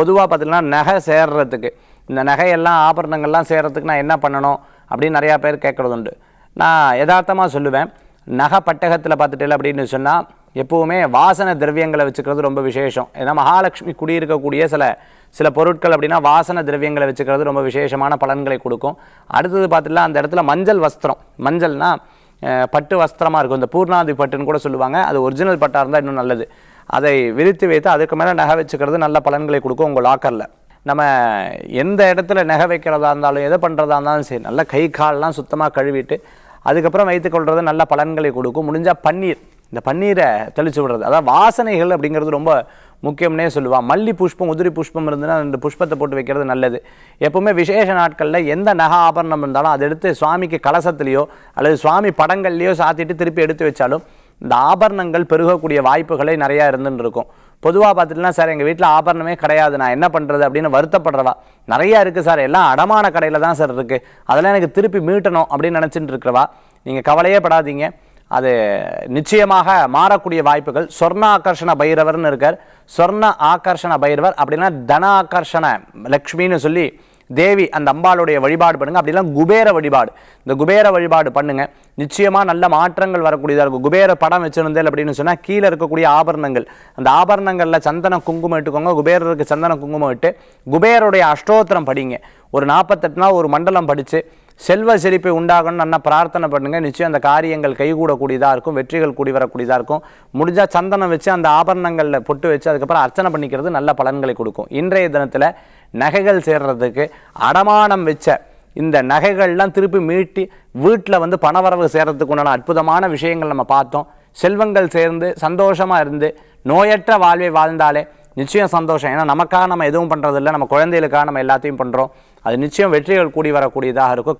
பொதுவாக பார்த்தீங்கன்னா நகை சேர்றதுக்கு, இந்த நகையெல்லாம் ஆபரணங்கள்லாம் சேர்றதுக்கு நான் என்ன பண்ணணும் அப்படின்னு நிறையா பேர் கேட்குறது உண்டு. நான் யதார்த்தமாக சொல்லுவேன், நகை பட்டகத்தில் பார்த்துட்டேன் அப்படின்னு சொன்னால் எப்போவுமே வாசனை திரவியங்களை வச்சுக்கிறது ரொம்ப விசேஷம். ஏன்னா மகாலட்சுமி குடியிருக்கக்கூடிய சில பொருட்கள் அப்படின்னா வாசனை திரவியங்களை வச்சுக்கிறது ரொம்ப விசேஷமான பலன்களை கொடுக்கும். அடுத்தது பார்த்துட்டா அந்த இடத்துல மஞ்சள் வஸ்திரம், மஞ்சள்னா பட்டு வஸ்திரமாக இருக்கும், இந்த பூர்ணாதி பட்டுன்னு கூட சொல்லுவாங்க. அது ஒரிஜினல் பட்டாக இருந்தால் இன்னும் நல்லது. அதை விரித்து வைத்து அதுக்கு மேலே நகை வச்சுக்கிறது நல்ல பலன்களை கொடுக்கும். உங்கள் லாக்கரில் நம்ம எந்த இடத்துல நகை வைக்கிறதா இருந்தாலும் எதை பண்ணுறதா இருந்தாலும் சரி, நல்லா கை கால்லாம் சுத்தமாக கழுவிட்டு அதுக்கப்புறம் வைத்துக்கொள்வது நல்ல பலன்களை கொடுக்கும். முடிஞ்சால் பன்னீர், இந்த பன்னீரை தெளித்து விடுறது, அதாவது வாசனைகள் அப்படிங்கிறது ரொம்ப முக்கியம்னே சொல்லுவாள். மல்லி புஷ்பம் உதிரி புஷ்பம் இருந்துன்னா அந்த புஷ்பத்தை போட்டு வைக்கிறது நல்லது. எப்போவுமே விசேஷ நாட்களில் எந்த நகை ஆபரணம் இருந்தாலும் அதை எடுத்து சுவாமிக்கு கலசத்துலேயோ அல்லது சுவாமி படங்கள்லையோ சாத்திட்டு திருப்பி எடுத்து வச்சாலும் இந்த ஆபரணங்கள் பெருகக்கூடிய வாய்ப்புகளே நிறையா இருந்துன்னு இருக்கும். பொதுவாக பார்த்துட்டுனா சார் எங்கள் வீட்டில் ஆபரணமே கிடையாது, நான் என்ன பண்ணுறது அப்படின்னு வருத்தப்படுறவா நிறையா இருக்குது சார், எல்லாம் அடமான கடையில் தான் சார் இருக்குது, அதெல்லாம் எனக்கு திருப்பி மீட்டணும் அப்படின்னு நினச்சிட்டு இருக்கிறவா நீங்கள் கவலையே படாதீங்க. அது நிச்சயமாக மாறக்கூடிய வாய்ப்புகள். சொர்ண ஆகர்ஷண பைரவர்னு இருக்கார். சொர்ண ஆகர்ஷண பைரவர் அப்படின்னா தன ஆகர்ஷண லக்ஷ்மின்னு சொல்லி தேவி அந்த அம்பாளுடைய வழிபாடு பண்ணுங்கள். அப்படிலாம் குபேர வழிபாடு, இந்த குபேர வழிபாடு பண்ணுங்கள், நிச்சயமாக நல்ல மாற்றங்கள் வரக்கூடியதாக இருக்கும். குபேர படம் வச்சுருந்தேன் அப்படின்னு சொன்னால் கீழே இருக்கக்கூடிய ஆபரணங்கள், அந்த ஆபரணங்களில் சந்தன குங்குமம் இட்டுக்கோங்க. குபேரருக்கு சந்தன குங்குமம் இட்டு குபேருடைய அஷ்டோத்திரம் படிங்க. ஒரு 48 நாள் ஒரு மண்டலம் படித்து செல்வ செழிப்பை உண்டாகணும்னு நல்லா பிரார்த்தனை பண்ணுங்கள். நிச்சயம் அந்த காரியங்கள் கைகூடக்கூடியதாக இருக்கும், வெற்றிகள் கூடி வரக்கூடியதாக இருக்கும். முடிஞ்சால் சந்தனம் வச்சு அந்த ஆபரணங்களில் பொட்டு வச்சு அதுக்கப்புறம் அர்ச்சனை பண்ணிக்கிறது நல்ல பலன்களை கொடுக்கும். இன்றைய தினத்தில் நகைகள் சேர்றதுக்கு அடமானம் வச்ச இந்த நகைகள்லாம் திருப்பி மீட்டி வீட்டில் பணவரவு சேர்றதுக்கு உண்டான அற்புதமான விஷயங்கள் நம்ம பார்த்தோம். செல்வங்கள் சேர்ந்து சந்தோஷமாக இருந்து நோயற்ற வாழ்வை வாழ்ந்தாலே நிச்சயம் சந்தோஷம். ஏன்னா நமக்காக நம்ம எதுவும் பண்ணுறதில்லை, நம்ம குழந்தைகளுக்காக நம்ம எல்லாத்தையும் பண்ணுறோம். அது நிச்சயம் வெற்றிகள் கூடி வரக்கூடியதாக இருக்கும்.